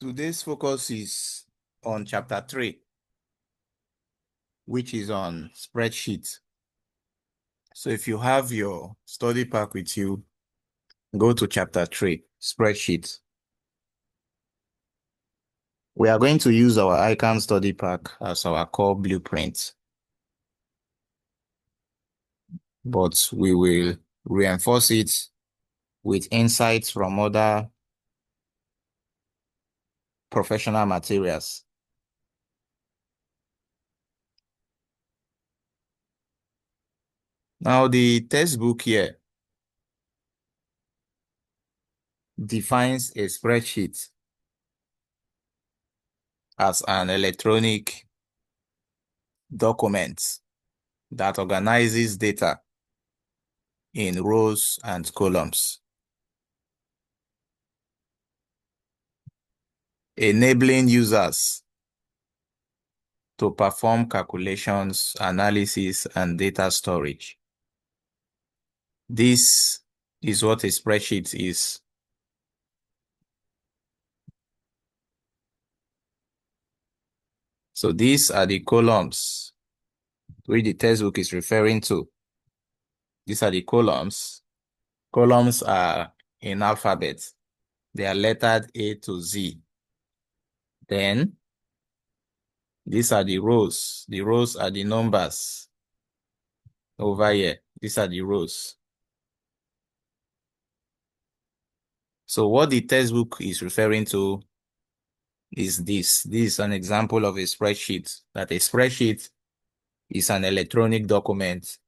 Today's focus is on chapter 3, which is on spreadsheet. So if you have your study pack with you, go to chapter 3, spreadsheet. We are going to use our ICAN study pack as our core blueprint, but we will reinforce it with insights from other professional materials. Now, the textbook here defines a spreadsheet as an electronic document that organizes data in rows and columns, enabling users to perform calculations, analysis, and data storage. This is what a spreadsheet is. So these are the columns which the textbook is referring to. These are the columns. Columns are in alphabet. They are lettered A to Z. Then these are the rows. The rows are the numbers over here. These are the rows. So what the textbook is referring to is this. This is an example of a spreadsheet. That a spreadsheet is an electronic document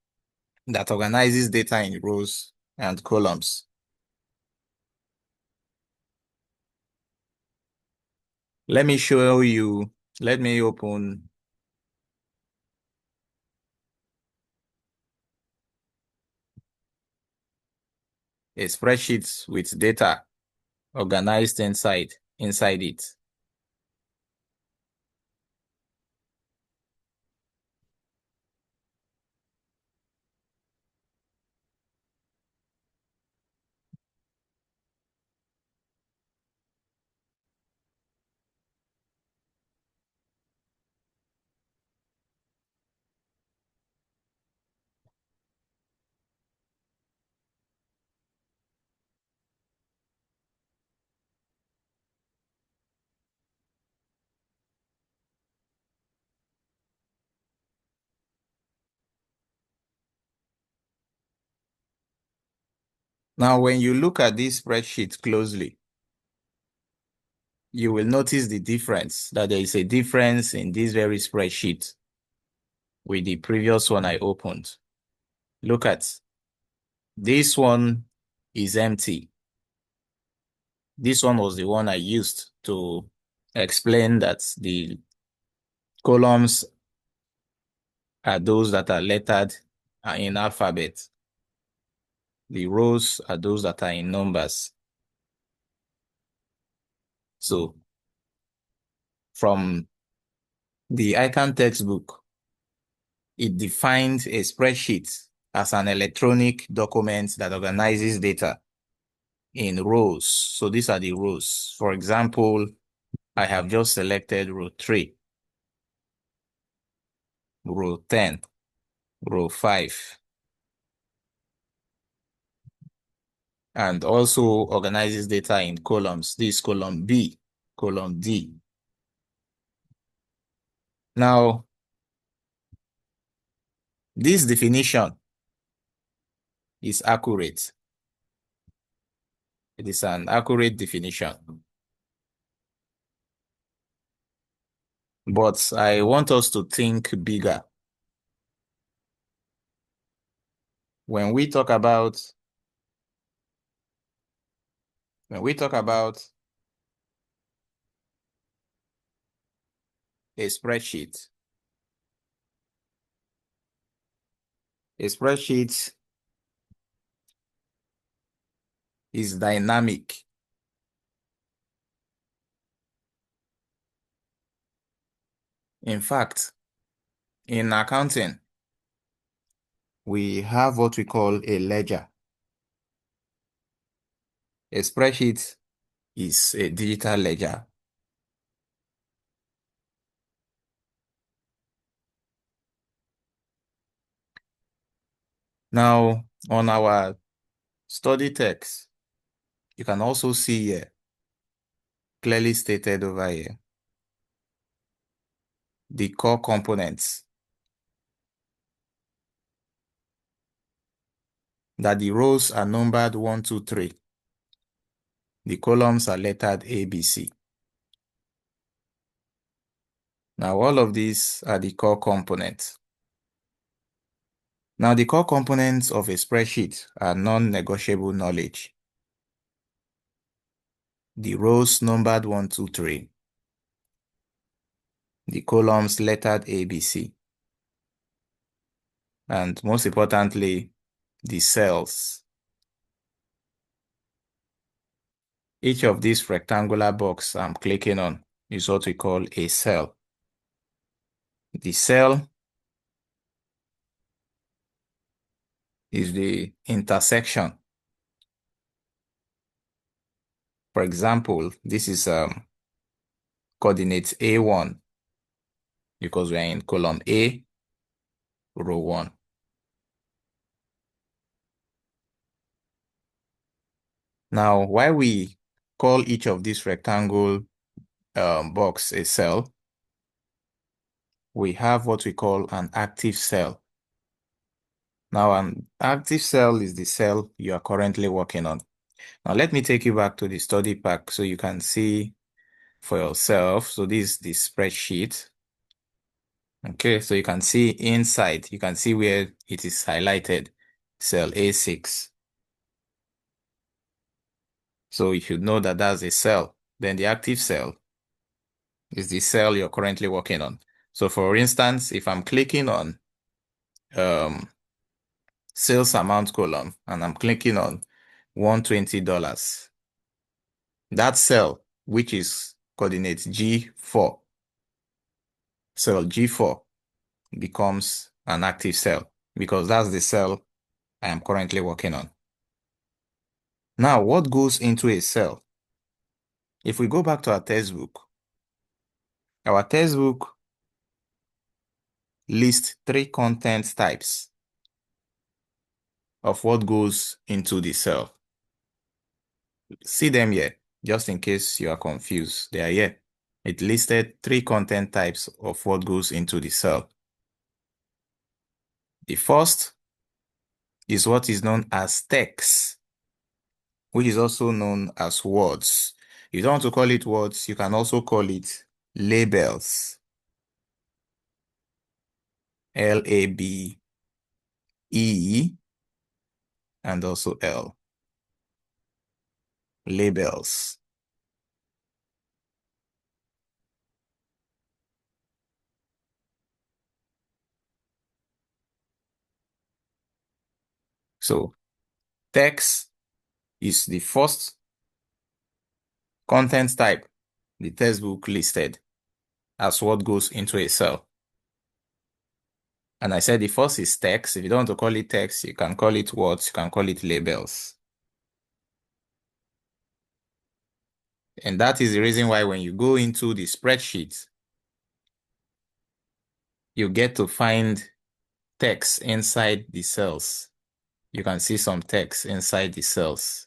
that organizes data in rows and columns. Let me show you. Let me open a spreadsheet with data organized inside it. Now, when you look at this spreadsheet closely, you will notice the difference, that there is a difference in this very spreadsheet with the previous one I opened. Look at this one is empty. This one was the one I used to explain that the columns are those that are lettered in alphabet. The rows are those that are in numbers. So from the ICAN textbook, it defines a spreadsheet as an electronic document that organizes data in rows. So these are the rows. For example, I have just selected row 3, row 10, row 5, and also organizes data in columns. This is column B, column D. Now, this definition is accurate. It is an accurate definition. But I want us to think bigger. When we talk about a spreadsheet, is dynamic. In fact, in accounting, we have what we call a ledger. A spreadsheet is a digital ledger. Now, on our study text, you can also see here, clearly stated over here, the core components, that the rows are numbered 1, 2, 3. The columns are lettered A, B, C. Now, all of these are the core components. Now, the core components of a spreadsheet are non-negotiable knowledge. The rows numbered 1, 2, 3. The columns lettered A, B, C. And most importantly, the cells. Each of these rectangular boxes I'm clicking on is what we call a cell. The cell is the intersection. For example, this is coordinates A1 because we are in column A, row 1. Now, why we call each of these rectangle box a cell, we have what we call an active cell. Now, an active cell is the cell you are currently working on. Now, let me take you back to the study pack so you can see for yourself. So this is the spreadsheet. Okay, so you can see inside, you can see where it is highlighted, cell A6. So you should know that that's a cell. Then the active cell is the cell you're currently working on. So for instance, if I'm clicking on sales amount column and I'm clicking on $120, that cell, which is coordinates G4, cell G4 becomes an active cell because that's the cell I am currently working on. Now, what goes into a cell? If we go back to our textbook lists 3 content types of what goes into the cell. See them here, just in case you are confused. They are here. It listed 3 content types of what goes into the cell. The first is what is known as text, which is also known as words. If you don't want to call it words, you can also call it labels. L-A-B-E and also L. Labels. So text is the first content type the textbook listed as what goes into a cell. And I said the first is text. If you don't want to call it text, you can call it words, you can call it labels. And that is the reason why when you go into the spreadsheet, you get to find text inside the cells. You can see some text inside the cells.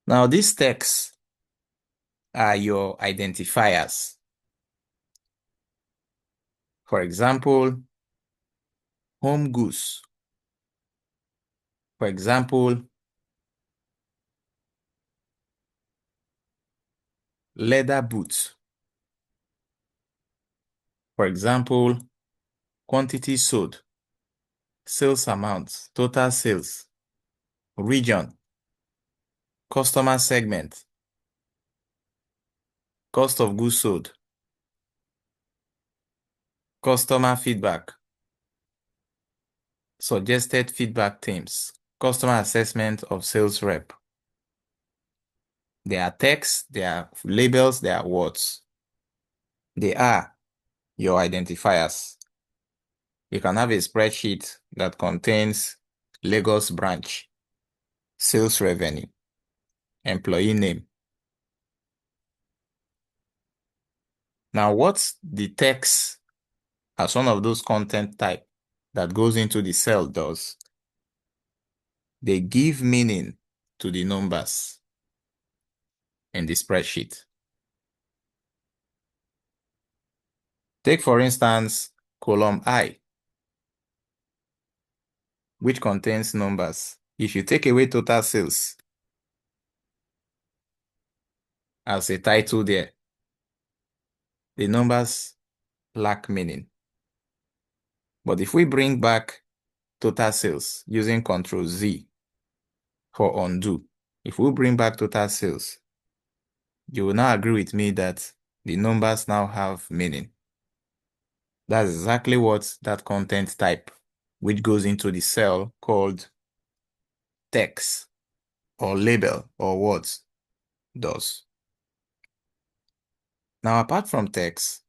Now, these texts are your identifiers. For example, home goods. For example, leather boots. For example, quantity sold, sales amount, total sales, region, customer segment, cost of goods sold, customer feedback, suggested feedback themes, customer assessment of sales rep. They are text, they are labels, they are words. They are your identifiers. You can have a spreadsheet that contains Lagos branch, sales revenue, employee name. Now, what the text as one of those content type that goes into the cell does, they give meaning to the numbers in the spreadsheet. Take, for instance, column I, which contains numbers. If you take away total sales as a title there, the numbers lack meaning. But if we bring back total sales using Control Z for undo, if we bring back total sales, you will now agree with me that the numbers now have meaning. That's exactly what that content type, which goes into the cell called text or label or words, does. Now, apart from text,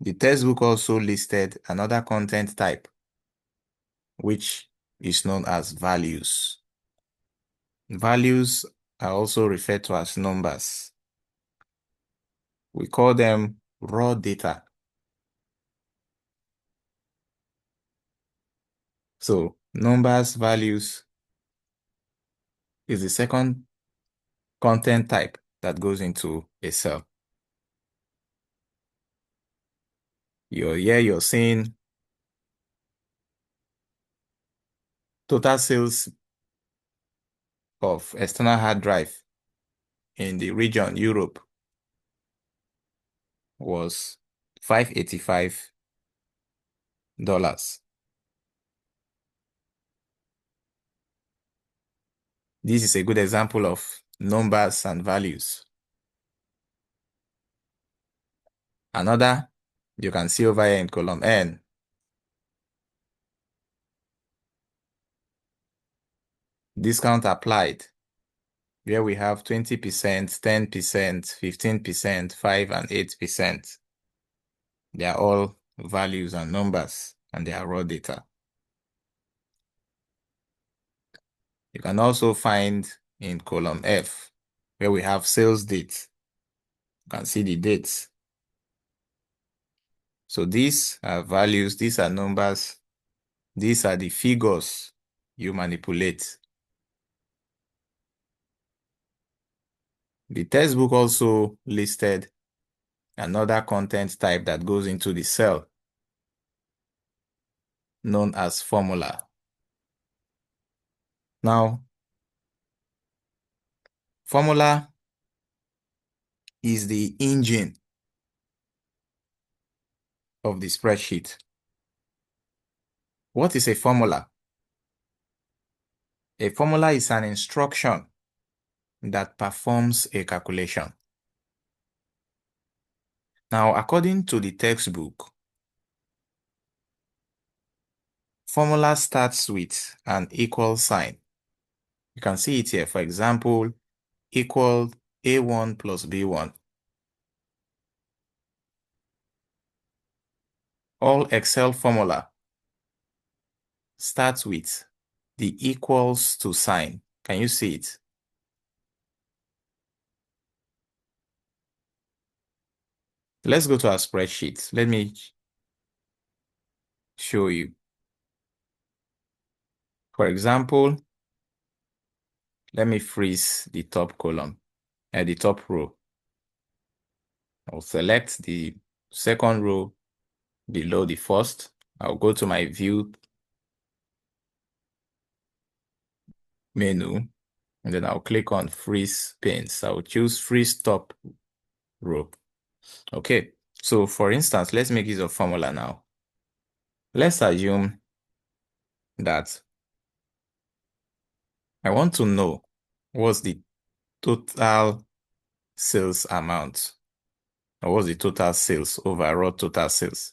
the textbook also listed another content type, which is known as values. Values are also referred to as numbers. We call them raw data. So numbers, values is the second content type that goes into a cell. You're seeing total sales of external hard drive in the region Europe was $585. This is a good example of numbers and values. Another you can see over here in column N, discount applied, where we have 20%, 10%, 15%, 5 and 8%. They are all values and numbers, and they are raw data. You can also find in column F, where we have sales date. You can see the dates. So these are values, these are numbers, these are the figures you manipulate. The textbook also listed another content type that goes into the cell, known as formula. Now, formula is the engine of the spreadsheet. What is a formula? A formula is an instruction that performs a calculation. Now, according to the textbook, formula starts with an equal sign. You can see it here. For example, equal A1 plus B1. All Excel formula starts with the equals to sign. Can you see it? Let's go to our spreadsheet. Let me show you. For example, let me freeze the top column and the top row. I'll select the second row below the first. I'll go to my view menu, and then I'll click on freeze panes. I'll choose freeze top row. Okay, so for instance, let's make use of formula now. Let's assume that I want to know what's the total sales amount, or what's the total sales, overall total sales.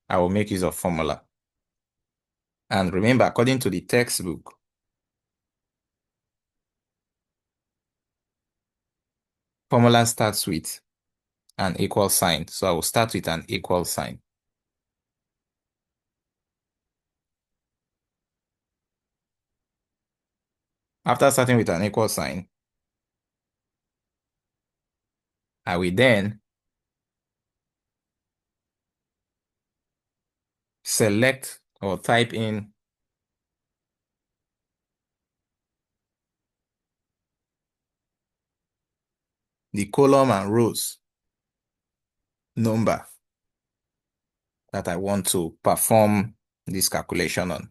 I will make use of formula. And remember, according to the textbook, formula starts with an equal sign. So I will start with an equal sign. After starting with an equal sign, I will then select or type in the column and rows number that I want to perform this calculation on.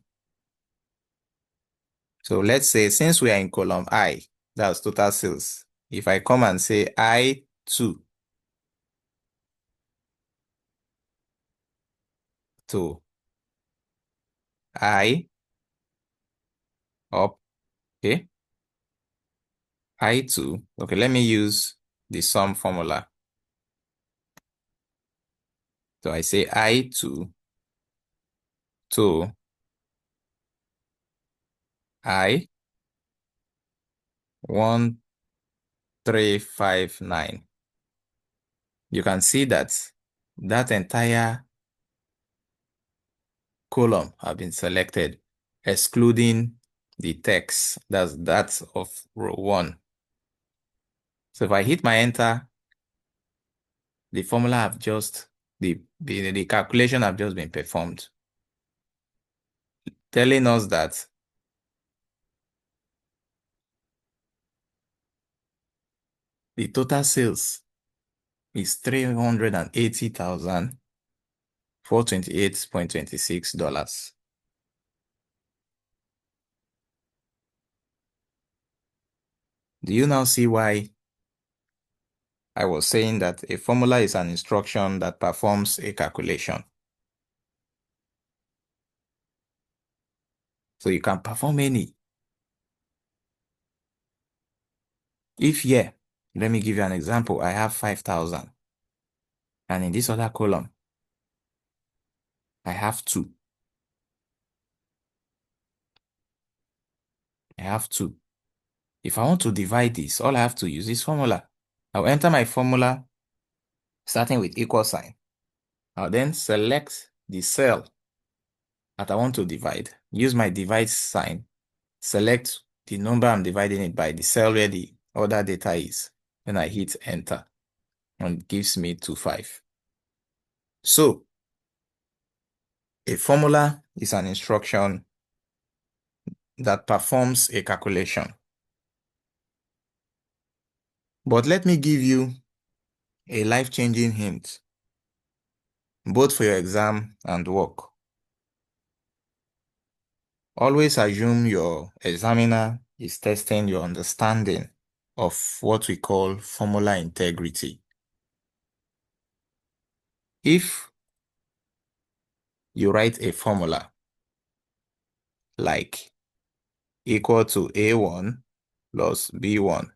So let's say since we are in column I, that's total sales. If I come and say I2 to I up, okay, I2, okay, let me use the sum formula. So I say I2 to I 1359. You can see that that entire column have been selected, excluding the text, that's that of row 1. So if I hit my enter, the formula have just, the calculation have just been performed, telling us that the total sales is $380,428.26. Do you now see why I was saying that a formula is an instruction that performs a calculation? So you can perform any. If here, let me give you an example. I have 5,000. And in this other column, I have 2. I have 2. If I want to divide this, all I have to use is formula. I'll enter my formula starting with equal sign. I'll then select the cell that I want to divide. Use my divide sign. Select the number I'm dividing it by, the cell where the other data is. Then I hit enter and it gives me 25. So a formula is an instruction that performs a calculation. But let me give you a life-changing hint, both for your exam and work. Always assume your examiner is testing your understanding of what we call formula integrity. If you write a formula like equal to A1 plus B1,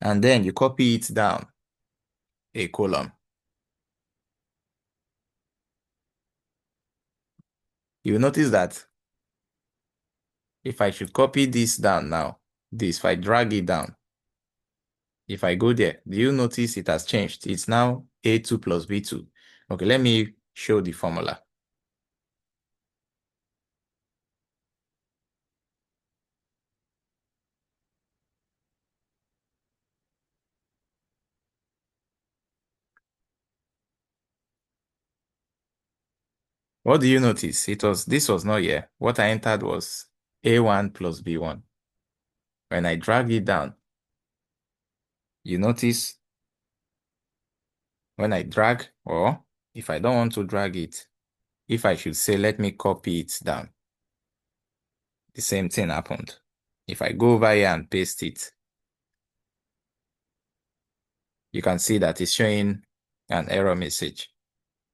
and then you copy it down a column, you will notice that if I should copy this down now, this, if I drag it down, if I go there, do you notice it has changed? It's now A2 plus B2. Okay, let me show the formula. What do you notice? This was not here. What I entered was A1 plus B1. When I drag it down, you notice when I drag, or if I don't want to drag it, if I should say, let me copy it down, the same thing happened. If I go over here and paste it, you can see that it's showing an error message.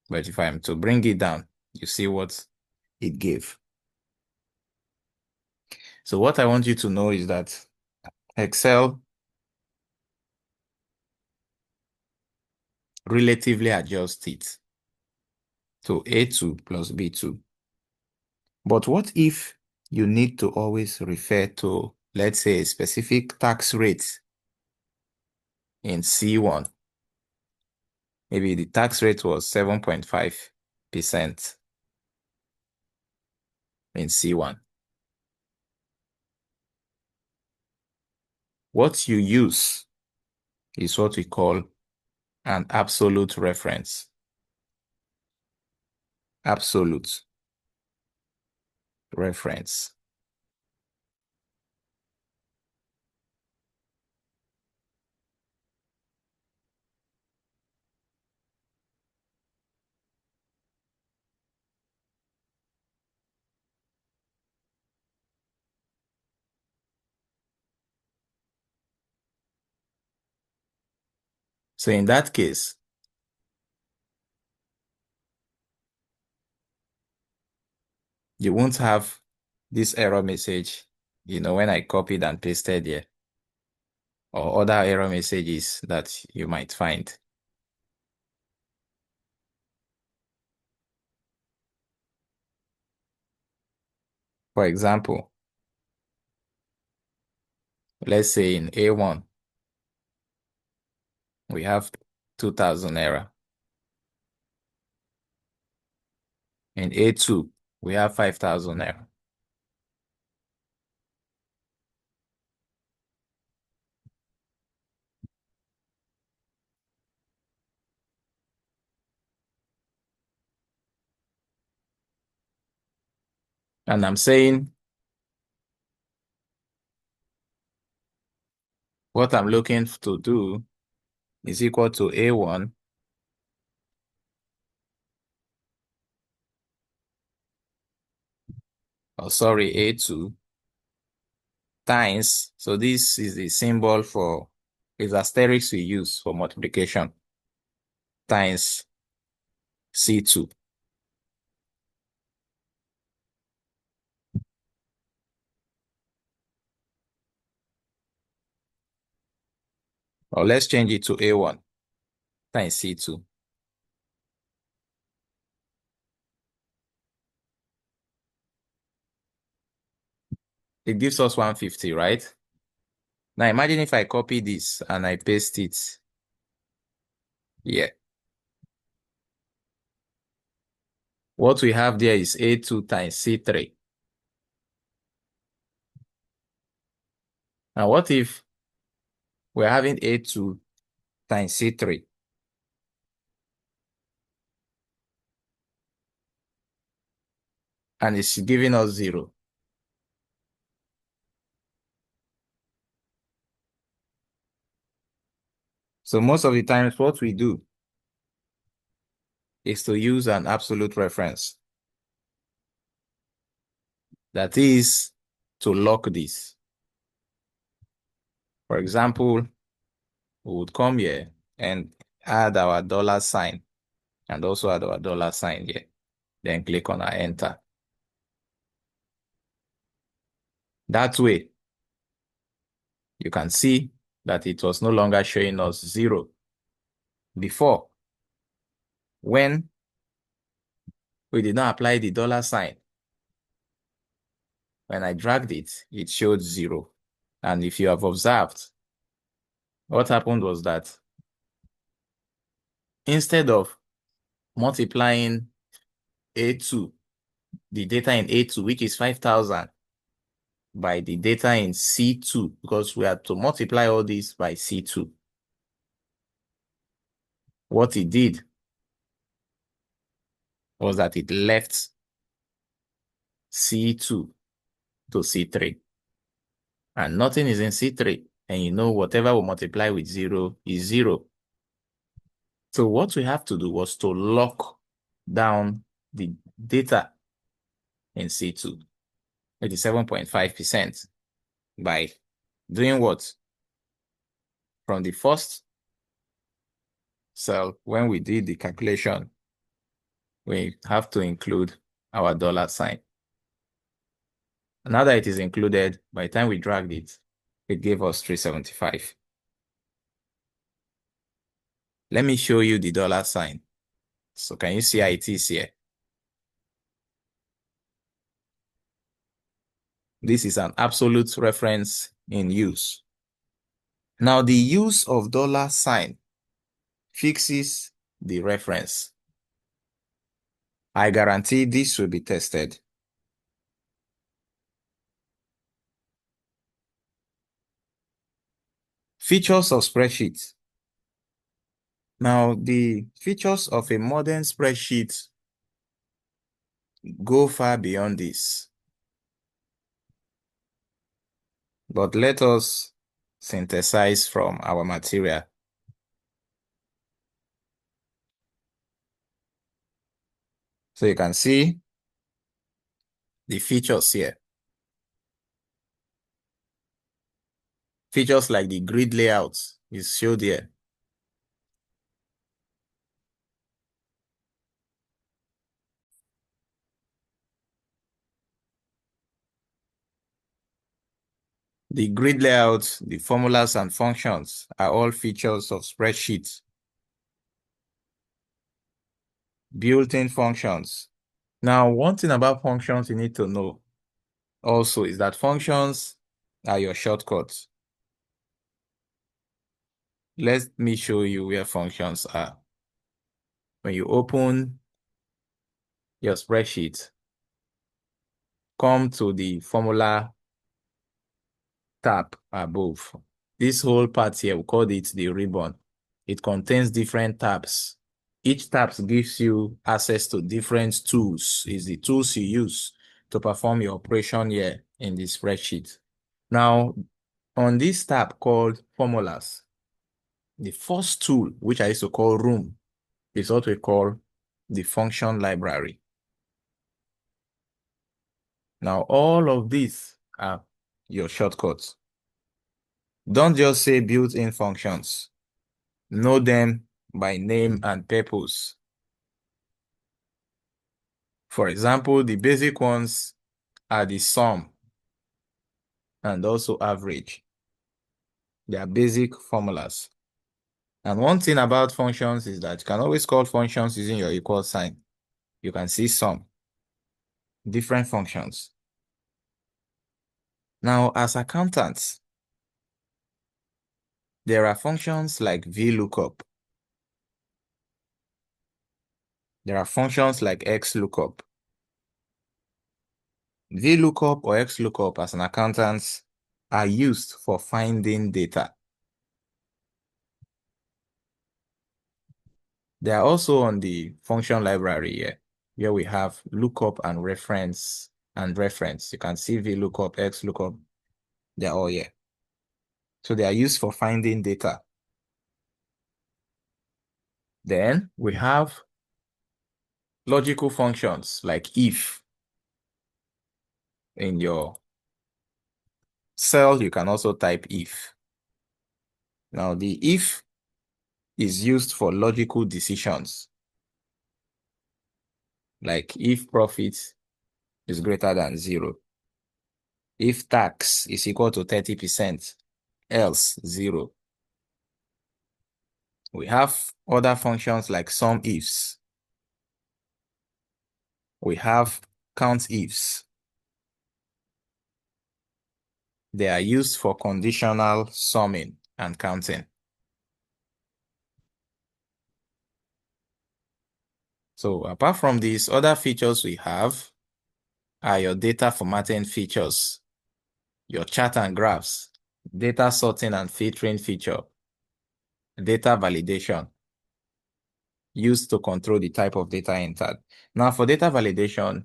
But if I am to bring it down, you see what it gave. So what I want you to know is that Excel relatively adjusts it to A2 plus B2. But what if you need to always refer to, let's say, a specific tax rate in C1? Maybe the tax rate was 7.5% in C1. What you use is what we call an absolute reference. Absolute reference. So in that case, you won't have this error message, when I copied and pasted here, or other error messages that you might find. For example, let's say in A1, we have 2000 error. In A2, we have 5000 error. And I'm saying what I'm looking to do is equal to A1 A2 times, so this is the symbol for, is asterisk we use for multiplication, times C2. Or let's change it to A1 times C2. It gives us 150, right? Now imagine if I copy this and I paste it here. What we have there is A2 times C3. Now what if we're having A2 times C3? And it's giving us 0. So most of the times what we do is to use an absolute reference. That is to lock this. For example, we would come here and add our dollar sign and also add our dollar sign here. Then click on our enter. That way, you can see that it was no longer showing us 0. Before, when we did not apply the dollar sign, when I dragged it, it showed 0. And if you have observed, what happened was that instead of multiplying A2, the data in A2, which is 5000, by the data in C2, because we had to multiply all this by C2, what it did was that it left C2 to C3. And nothing is in C3. And whatever we multiply with 0 is 0. So what we have to do was to lock down the data in C2, 87.5%, by doing what? From the first cell, when we did the calculation, we have to include our dollar sign. Now that it is included, by the time we dragged it, it gave us 375. Let me show you the dollar sign. So can you see how it is here? This is an absolute reference in use. Now the use of dollar sign fixes the reference. I guarantee this will be tested. Features of spreadsheets. Now, the features of a modern spreadsheet go far beyond this. But let us synthesize from our material. So you can see the features here. Features like the grid layout is showed here. The grid layout, the formulas and functions are all features of spreadsheets. Built-in functions. Now, one thing about functions you need to know also is that functions are your shortcuts. Let me show you where functions are. When you open your spreadsheet, come to the formula tab above. This whole part here, we call it the ribbon. It contains different tabs. Each tab gives you access to different tools. It's the tools you use to perform your operation here in the spreadsheet. Now, on this tab called formulas, the first tool, which I used to call room, is what we call the function library. Now, all of these are your shortcuts. Don't just say built-in functions. Know them by name and purpose. For example, the basic ones are the sum and also average. They are basic formulas. And one thing about functions is that you can always call functions using your equal sign. You can see some different functions. Now, as accountants, there are functions like VLOOKUP. There are functions like XLOOKUP. VLOOKUP or XLOOKUP as an accountant are used for finding data. They are also on the function library here, where we have lookup and reference You can see VLOOKUP, XLOOKUP, they're all here. So they are used for finding data. Then we have logical functions like if. In your cell, you can also type if. Now, the if is used for logical decisions, like if profit is greater than 0, if tax is equal to 30%, else 0. We have other functions like sum ifs. We have count ifs. They are used for conditional summing and counting. So apart from these, other features we have are your data formatting features, your chart and graphs, data sorting and filtering feature, data validation, used to control the type of data entered. Now for data validation,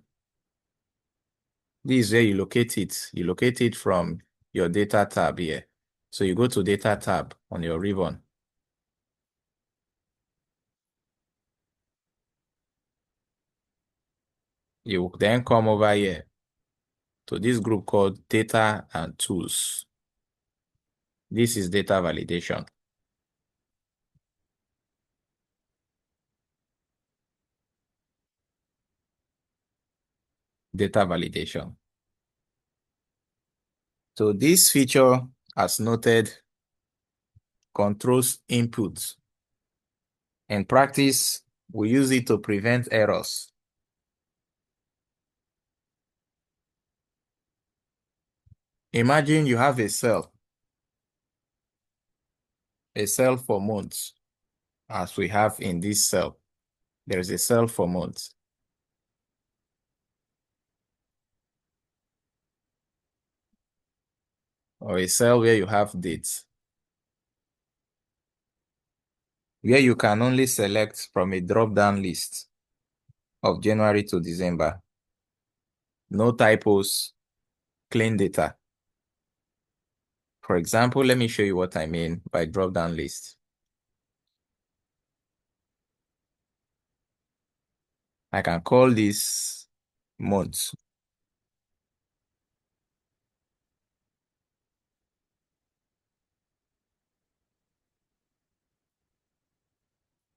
this is where you locate it. You locate it from your data tab here. So you go to data tab on your ribbon. You then come over here to this group called data and tools. This is data validation. Data validation. So this feature, as noted, controls input. In practice, we use it to prevent errors. Imagine you have a cell for months, as we have in this cell. There is a cell for months. Or a cell where you have dates. where you can only select from a drop-down list of January to December. No typos, clean data. For example, let me show you what I mean by drop-down list. I can call this months.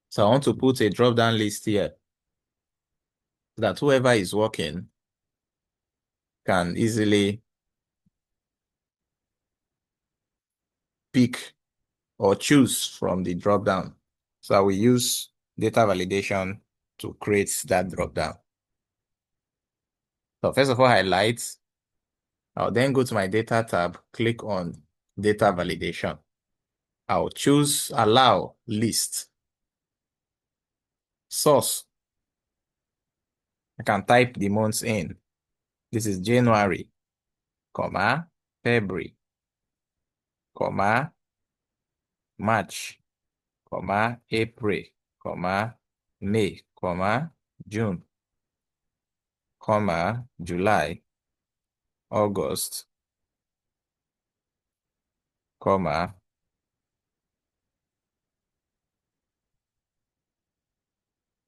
So I want to put a drop-down list here so that whoever is working can easily pick or choose from the drop-down. So I will use data validation to create that drop-down. So first of all, highlight. I'll then go to my data tab, click on data validation. I'll choose allow list. Source. I can type the months in. This is January, comma, February, comma, March, comma, April, comma, May, comma, June, comma, July, August, comma,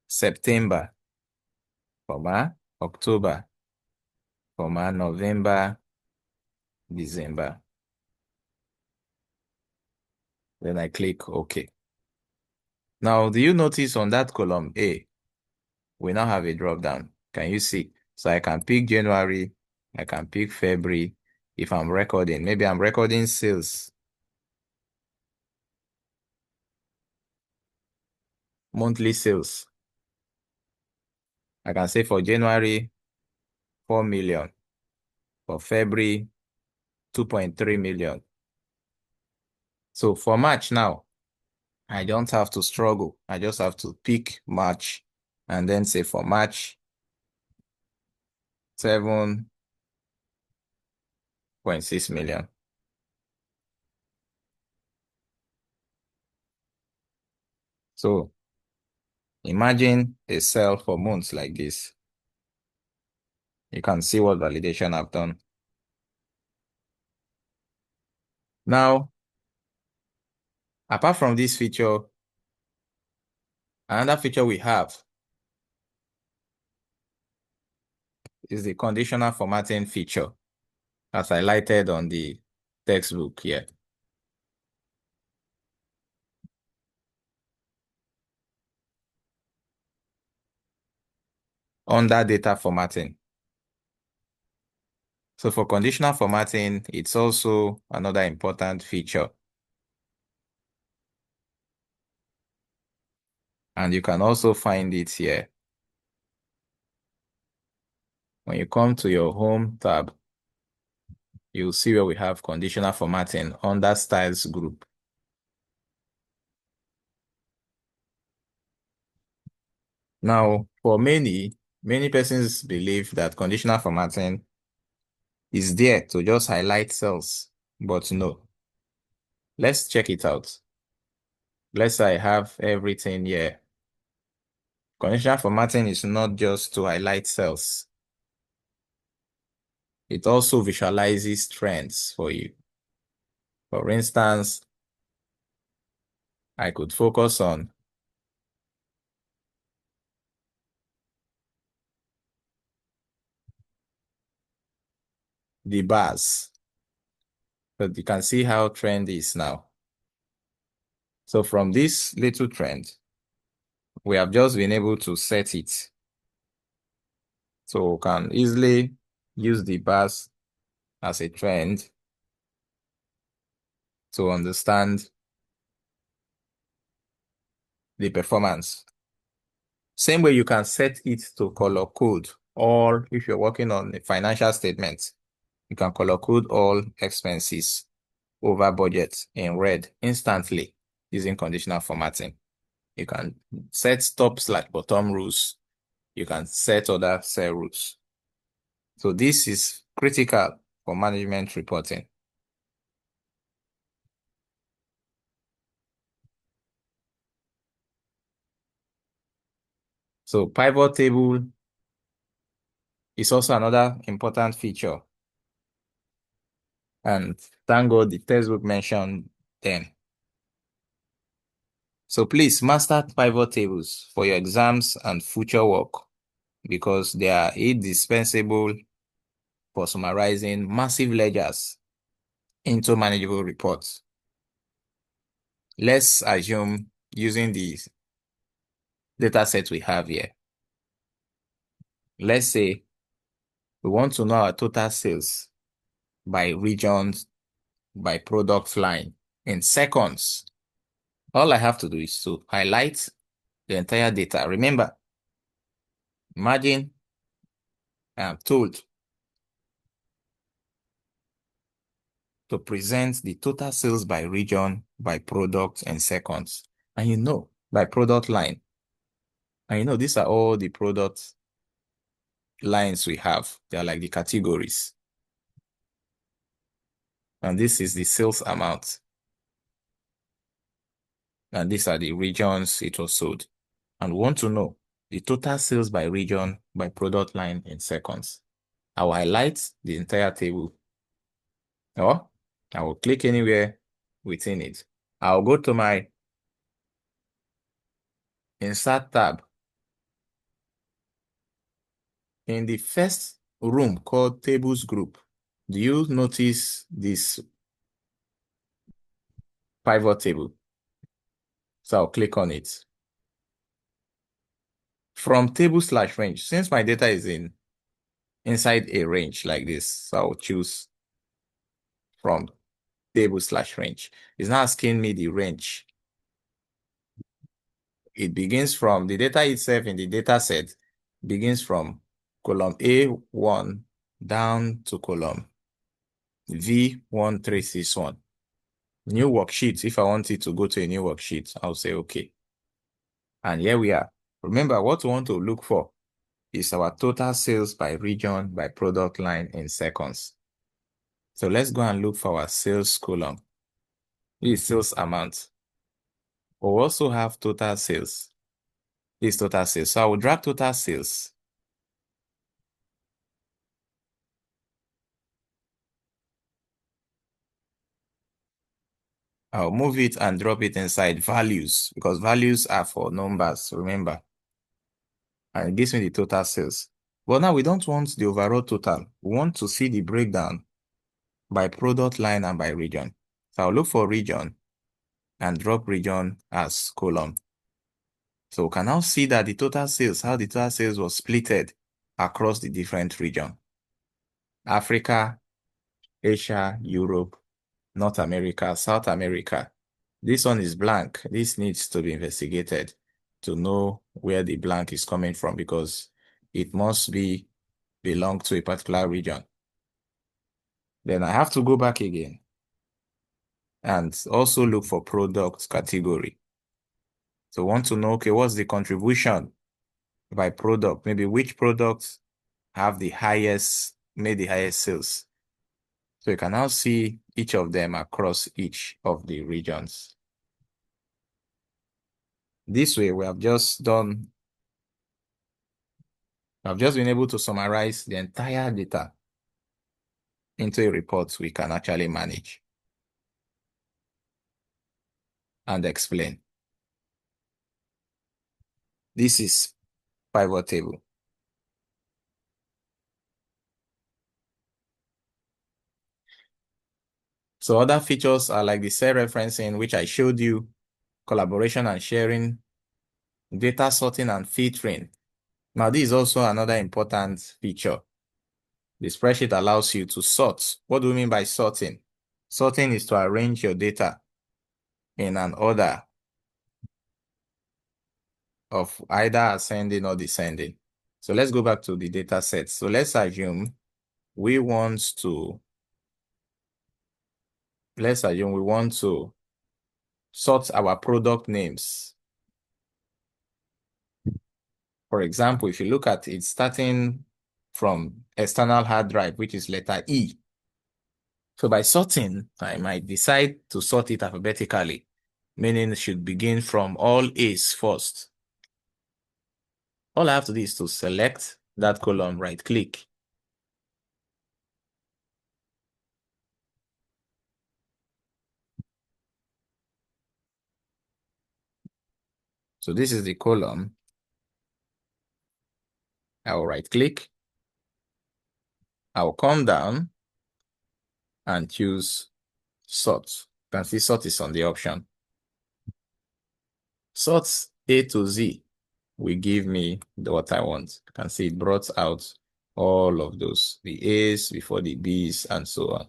September, comma, October, comma, November, December. Then I click OK. Now, do you notice on that column A, we now have a drop down? Can you see? So I can pick January, I can pick February. If I'm recording, maybe I'm recording sales. Monthly sales. I can say for January, 4 million. For February, 2.3 million. So for March now, I don't have to struggle. I just have to pick March and then say for March, 7.6 million. So imagine a cell for months like this. You can see what validation I've done. Now, apart from this feature, another feature we have is the conditional formatting feature, as highlighted on the textbook here. Under data formatting. So for conditional formatting, it's also another important feature. And you can also find it here. When you come to your home tab, you'll see where we have conditional formatting under styles group. Now, for many persons believe that conditional formatting is there to just highlight cells, but no. Let's check it out. Let's say I have everything here. Conditional formatting is not just to highlight cells. It also visualizes trends for you. For instance, I could focus on the bars. But you can see how trend is now. So from this little trend, we have just been able to set it. So we can easily use the bars as a trend to understand the performance. Same way you can set it to color code, or if you're working on a financial statement, you can color code all expenses over budget in red instantly using conditional formatting. You can set top/bottom rules. You can set other cell rules. So this is critical for management reporting. So pivot table is also another important feature. And thank God the textbook mentioned them. So please master pivot tables for your exams and future work because they are indispensable for summarizing massive ledgers into manageable reports. Let's assume using the data set we have here. Let's say we want to know our total sales by regions, by product line in seconds. All I have to do is to highlight the entire data. Remember, imagine I'm told to present the total sales by region, by product in seconds. And you know, by product line. And you know, these are all the product lines we have. They are like the categories. And this is the sales amount. And these are the regions it was sold. And we want to know the total sales by region, by product line in seconds. I will highlight the entire table. Or I will click anywhere within it. I'll go to my Insert tab. In the first room called Tables Group, do you notice this pivot table? So I'll click on it. From table/range, since my data is inside a range like this, so I'll choose from table/range. It's now asking me the range. It begins from the data itself in the data set, begins from column A1 down to column V1361. New worksheet. If I want it to go to a new worksheet, I'll say okay. And here we are. Remember, what we want to look for is our total sales by region, by product line in seconds. So let's go and look for our sales column. This is sales amount. We'll also have total sales. This is total sales. So I will drag total sales. I'll move it and drop it inside values because values are for numbers, remember. And it gives me the total sales. But now we don't want the overall total. We want to see the breakdown by product line and by region. So I'll look for region and drop region as column. So we can now see that the total sales, how the total sales was splitted across the different regions. Africa, Asia, Europe, North America, South America. This one is blank. This needs to be investigated to know where the blank is coming from because it must belong to a particular region. Then I have to go back again and also look for product category. So want to know, okay, what's the contribution by product? Maybe which products have the highest, made the highest sales. So you can now see each of them across each of the regions. This way, we have just been able to summarize the entire data into a report we can actually manage and explain. This is pivot table. So other features are like the cell referencing, which I showed you, collaboration and sharing, data sorting and filtering. Now, this is also another important feature. The spreadsheet allows you to sort. What do we mean by sorting? Sorting is to arrange your data in an order of either ascending or descending. So let's go back to the data set. So let's assume we want to sort our product names. For example, if you look at it starting from external hard drive, which is letter E. So by sorting, I might decide to sort it alphabetically, meaning it should begin from all A's first. All I have to do is to select that column, right click. So this is the column. I will right click. I will come down and choose sort. You can see sort is on the option. Sort A to Z will give me what I want. You can see it brought out all of those, the A's before the B's and so on.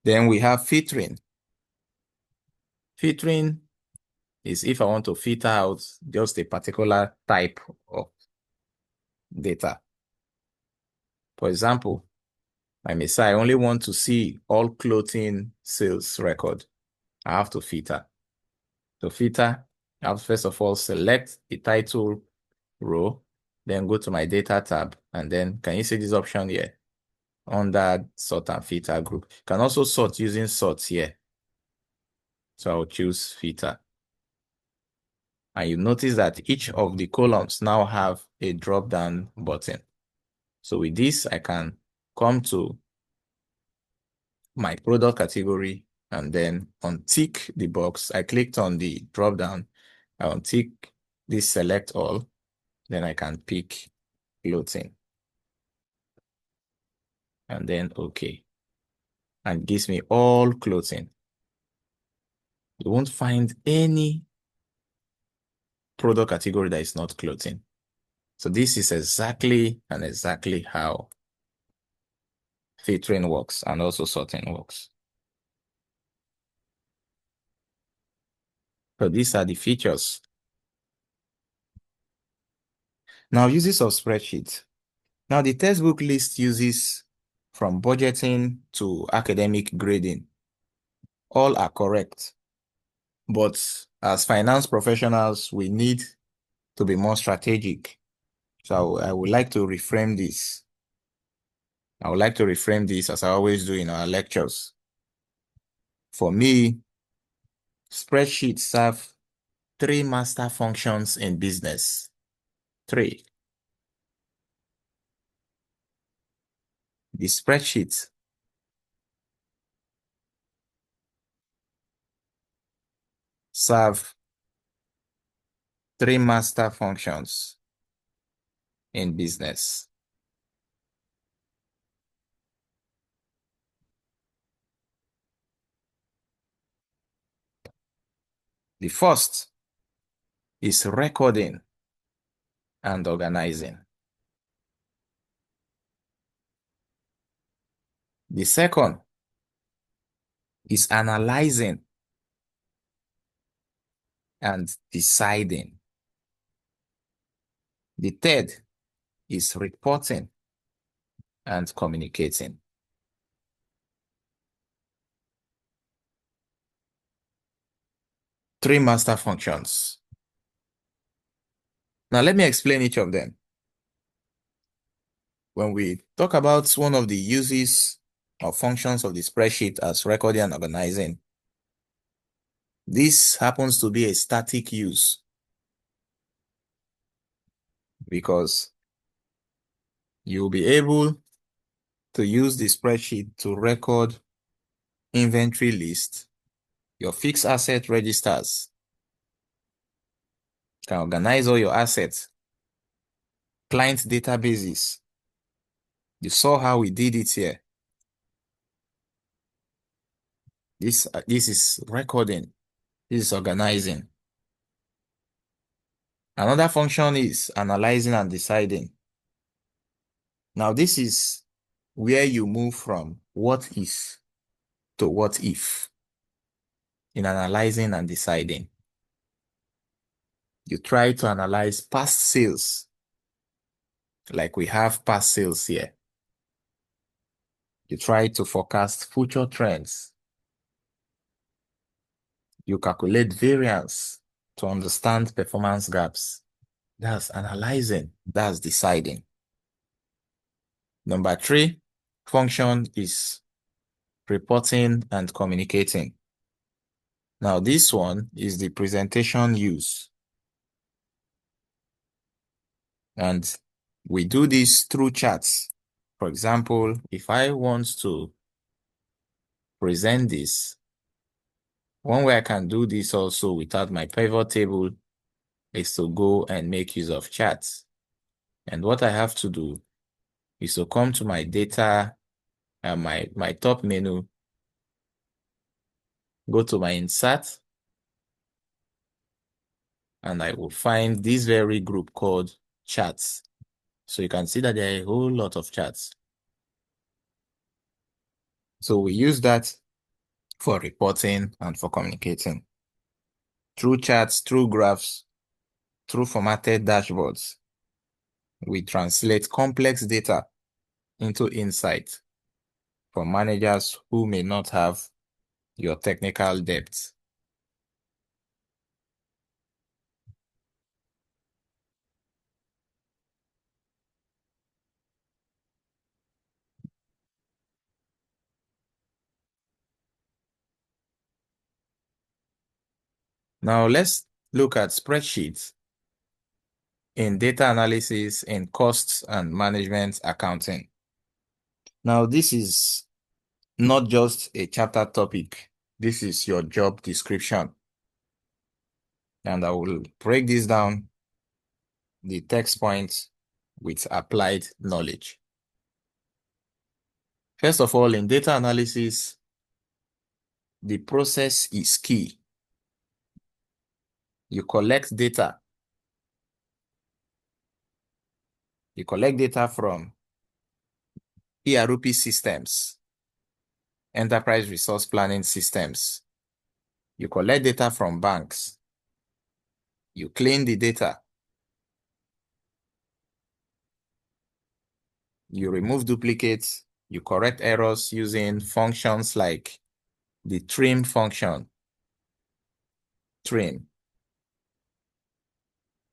Then we have filtering. Filtering is if I want to filter out just a particular type of data. For example, I may say I only want to see all clothing sales record. I have to filter. To filter, I have to first of all select the title row, then go to my data tab, and then can you see this option here? Under sort and filter group. You can also sort using sort here. So I'll choose filter. And you notice that each of the columns now have a drop-down button. So with this, I can come to my product category and then untick the box. I clicked on the drop-down. I untick this select all. Then I can pick clothing. And then OK. And it gives me all clothing. You won't find any product category that is not clothing. So this is exactly how filtering works and also sorting works. So these are the features. Now, uses of spreadsheet. Now, the textbook list uses from budgeting to academic grading. All are correct. But as finance professionals, we need to be more strategic. So I would like to reframe this. I would like to reframe this as I always do in our lectures. For me, spreadsheets serve three master functions in business. 3. The spreadsheet serve 3 master functions in business. The first is recording and organizing. The second is analyzing and deciding. The third is reporting and communicating. Three master functions. Now let me explain each of them. When we talk about one of the uses or functions of the spreadsheet as recording and organizing, this happens to be a static use because you'll be able to use the spreadsheet to record inventory list, your fixed asset registers. You can organize all your assets, client databases. You saw how we did it here. This is recording. This is organizing. Another function is analyzing and deciding. Now, this is where you move from what is to what if in analyzing and deciding. You try to analyze past sales, like we have past sales here. You try to forecast future trends. You calculate variance to understand performance gaps. That's analyzing, that's deciding. Number 3 function is reporting and communicating. Now this one is the presentation use. And we do this through charts. For example, if I want to present this, one way I can do this also without my pivot table is to go and make use of charts. And what I have to do is to come to my data and my top menu, go to my insert, and I will find this very group called charts. So you can see that there are a whole lot of charts. So we use that for reporting and for communicating. Through charts, through graphs, through formatted dashboards, we translate complex data into insight for managers who may not have your technical depth. Now let's look at spreadsheets in data analysis in costs and management accounting. Now this is not just a chapter topic. This is your job description. And I will break this down, the text points with applied knowledge. First of all, in data analysis, the process is key. You collect data. You collect data from ERP systems, enterprise resource planning systems. You collect data from banks. You clean the data. You remove duplicates. You correct errors using functions like the trim function. Trim.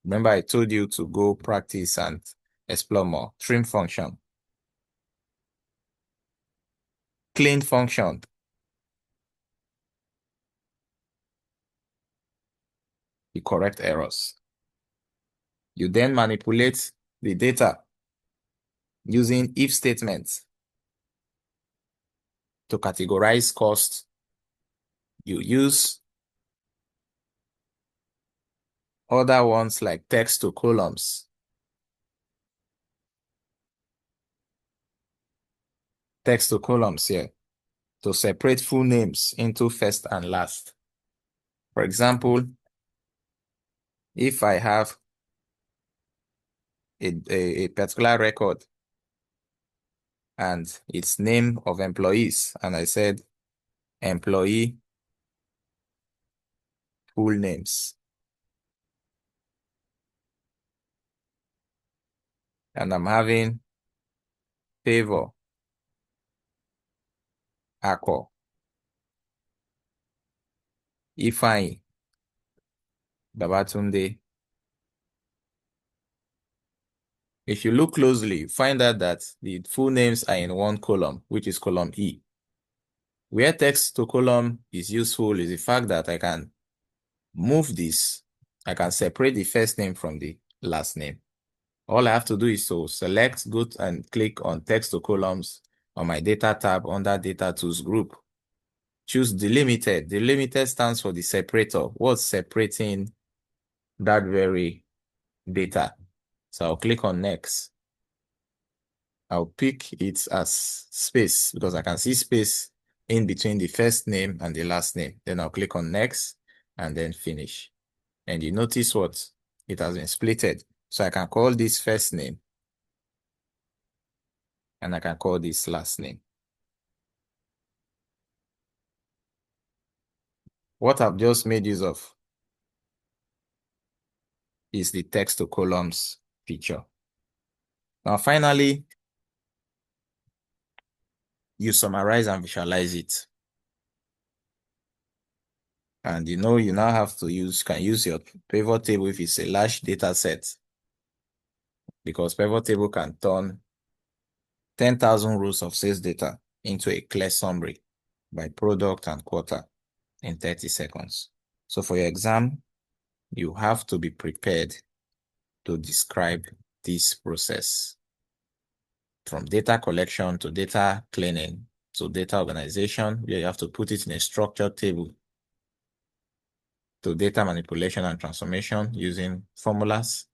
Remember, I told you to go practice and explore more. Trim function. Clean function. You correct errors. You then manipulate the data using if statements to categorize costs. You use other ones like text to columns. Text to columns here to separate full names into first and last. For example, if I have a particular record and its name of employees, and I said employee full names, and I'm having Favor Ako, Ifeanyi Babatunde. If you look closely, you find out that the full names are in one column, which is column E. Where text to column is useful is the fact that I can move this. I can separate the first name from the last name. All I have to do is to select, go and click on text to columns on my data tab under data tools group. Choose delimited. Delimited stands for the separator. What's separating that very data? So I'll click on next. I'll pick it as space because I can see space in between the first name and the last name. Then I'll click on next and then finish. And you notice what? It has been splitted. So I can call this first name and I can call this last name. What I've just made use of is the text to columns feature. Now, finally, you summarize and visualize it. And you now have to can use your pivot table if it's a large data set, because pivot table can turn 10,000 rows of sales data into a clear summary by product and quarter. in 30 seconds. So for your exam, you have to be prepared to describe this process from data collection to data cleaning to data organization, where you have to put it in a structured table, to data manipulation and transformation using formulas,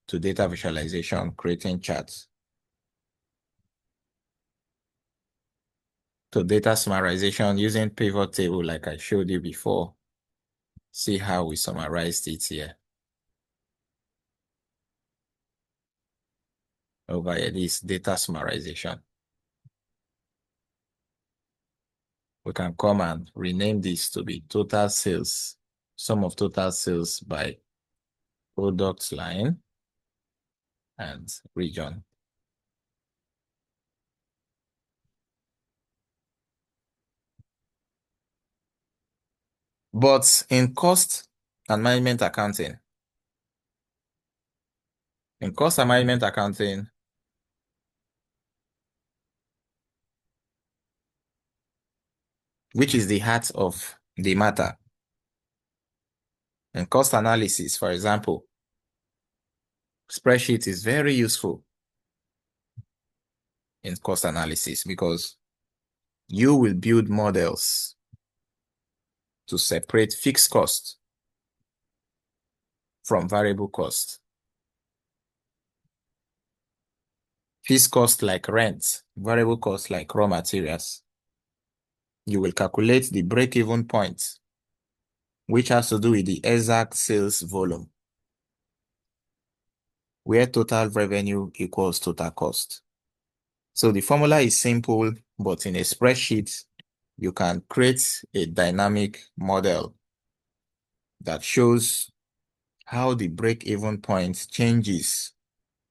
to data visualization, creating charts, to data summarization using pivot table like I showed you before. See how we summarized it here. Over here, this data summarization. We can come and rename this to be total sales, sum of total sales by product line and region. But in cost and management accounting, which is the heart of the matter, in cost analysis, for example, spreadsheet is very useful in cost analysis because you will build models to separate fixed cost from variable cost. Fixed cost like rent, variable cost like raw materials. You will calculate the break-even point, which has to do with the exact sales volume, where total revenue equals total cost. So the formula is simple, but in a spreadsheet, you can create a dynamic model that shows how the break-even point changes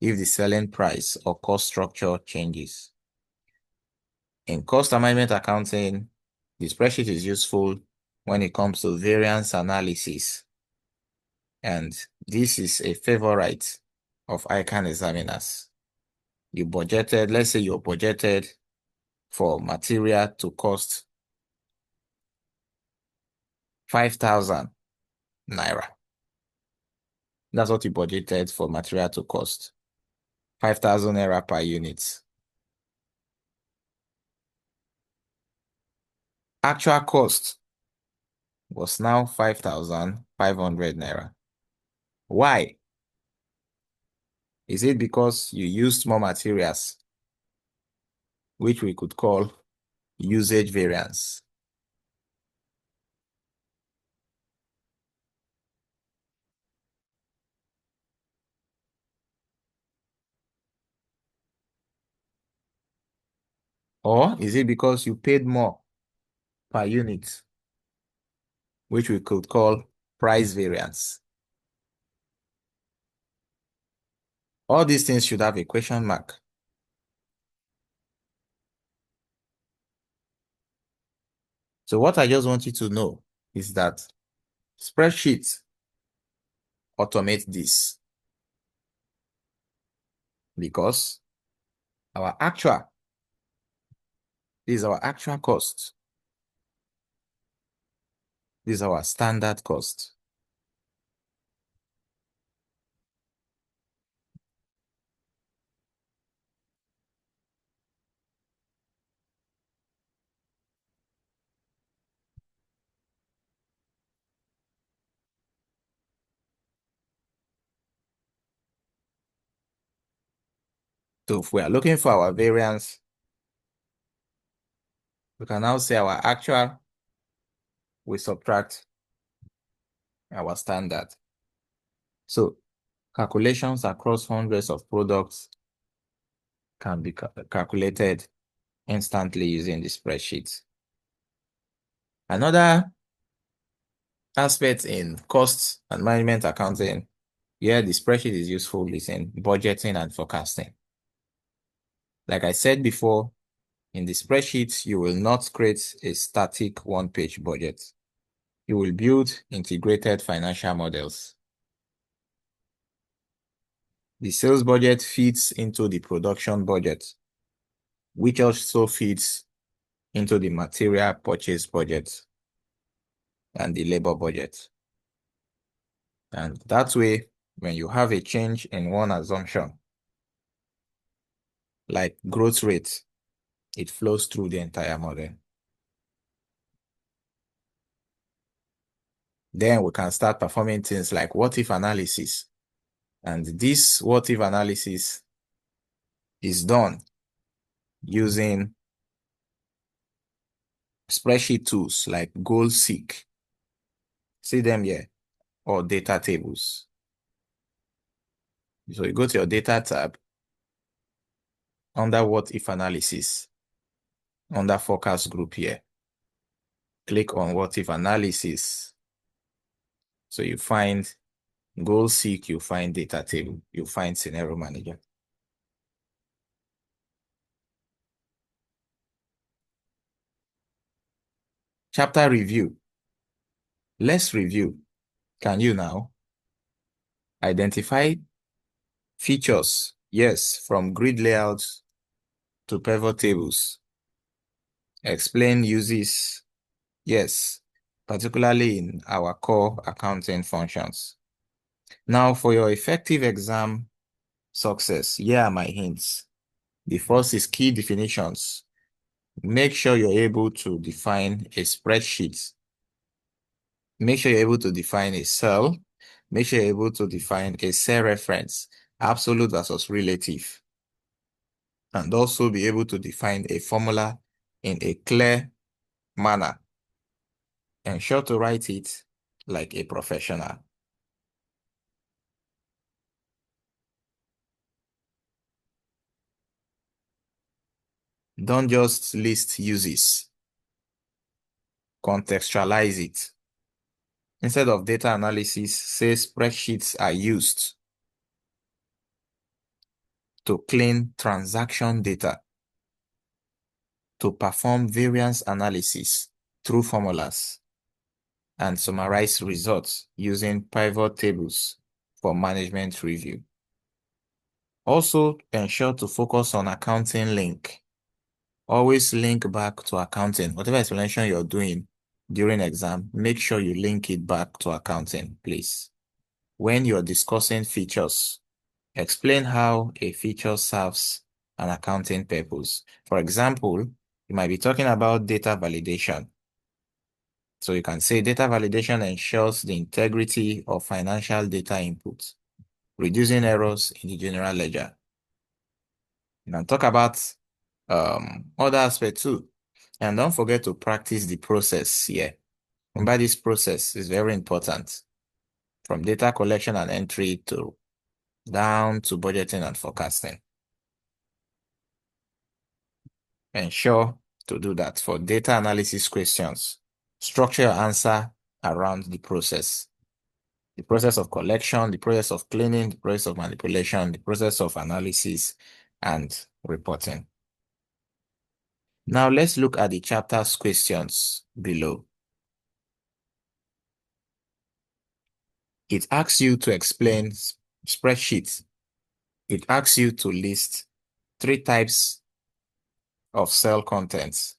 if the selling price or cost structure changes. In cost and management accounting, the spreadsheet is useful when it comes to variance analysis. And this is a favorite of ICAN examiners. You budgeted, let's say you're budgeted for material to cost 5,000 naira. That's what you budgeted for material to cost. 5,000 naira per unit. Actual cost was now 5,500 naira. Why? Is it because you used more materials, which we could call usage variance? Or is it because you paid more per unit, which we could call price variance? All these things should have a question mark. So what I just want you to know is that spreadsheets automate this because this is our actual cost. This is our standard cost. So if we are looking for our variance, we can now say our actual, we subtract our standard. So calculations across hundreds of products can be calculated instantly using the spreadsheet. Another aspect in cost and management accounting, where the spreadsheet is useful, is in budgeting and forecasting. Like I said before, in the spreadsheet, you will not create a static one-page budget. You will build integrated financial models. The sales budget feeds into the production budget, which also feeds into the material purchase budget. and the labor budget. And that way, when you have a change in one assumption, like growth rate, it flows through the entire model. Then we can start performing things like what-if analysis. And this what-if analysis is done using spreadsheet tools like goal seek. See them here, or data tables. So you go to your data tab, under what-if analysis, under forecast group here. Click on what-if analysis. So you find goal seek, you find data table, you find scenario manager. Chapter review. Let's review. Can you now identify features? Yes, from grid layouts to pivot tables. Explain uses. Yes, particularly in our core accounting functions. Now, for your effective exam success, here are my hints. The first is key definitions. Make sure you're able to define a spreadsheet. Make sure you're able to define a cell. Make sure you're able to define a cell reference, absolute versus relative. And also be able to define a formula in a clear manner. Ensure to write it like a professional. Don't just list uses. Contextualize it. Instead of data analysis, say spreadsheets are used to clean transaction data, to perform variance analysis through formulas, and summarize results using pivot tables for management review. Also, ensure to focus on accounting link. Always link back to accounting. Whatever explanation you're doing during exam, make sure you link it back to accounting, please. When you're discussing features, explain how a feature serves an accounting purpose. For example, you might be talking about data validation. So you can say data validation ensures the integrity of financial data inputs, reducing errors in the general ledger. You can talk about other aspects too. And don't forget to practice the process here. Remember, this process is very important, from data collection and entry to down to budgeting and forecasting. Ensure to do that. For data analysis questions, structure your answer around the process. The process of collection, the process of cleaning, the process of manipulation, the process of analysis, and reporting. Now let's look at the chapter's questions below. It asks you to explain spreadsheets. It asks you to list 3 types of cell contents.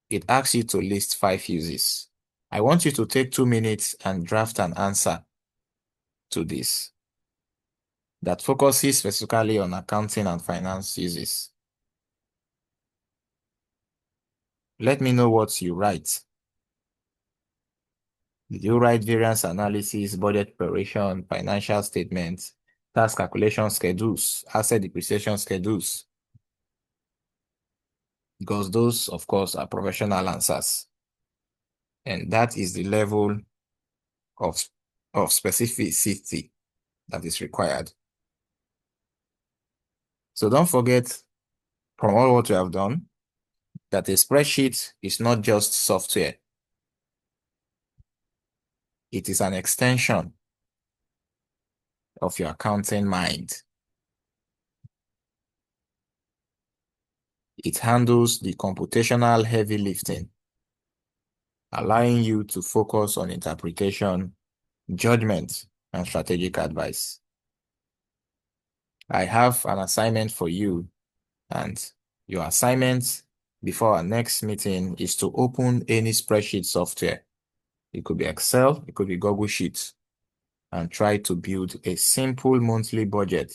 It asks you to list 5 uses. I want you to take 2 minutes and draft an answer to this that focuses specifically on accounting and finance uses. Let me know what you write. Did you write variance analysis, budget preparation, financial statements, tax calculation schedules, asset depreciation schedules? Because those, of course, are professional answers. And that is the level of specificity that is required. So don't forget, from all what we have done, that a spreadsheet is not just software. It is an extension of your accounting mind. It handles the computational heavy lifting, allowing you to focus on interpretation, judgment, and strategic advice. I have an assignment for you, and your assignment before our next meeting is to open any spreadsheet software It could be Excel, it could be Google Sheets, and try to build a simple monthly budget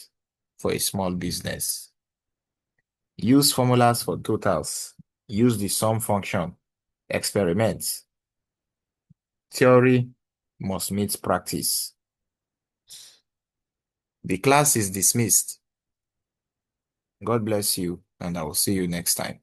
for a small business. Use formulas for totals. Use the sum function. Experiment. Theory must meet practice. The class is dismissed. God bless you, and I will see you next time.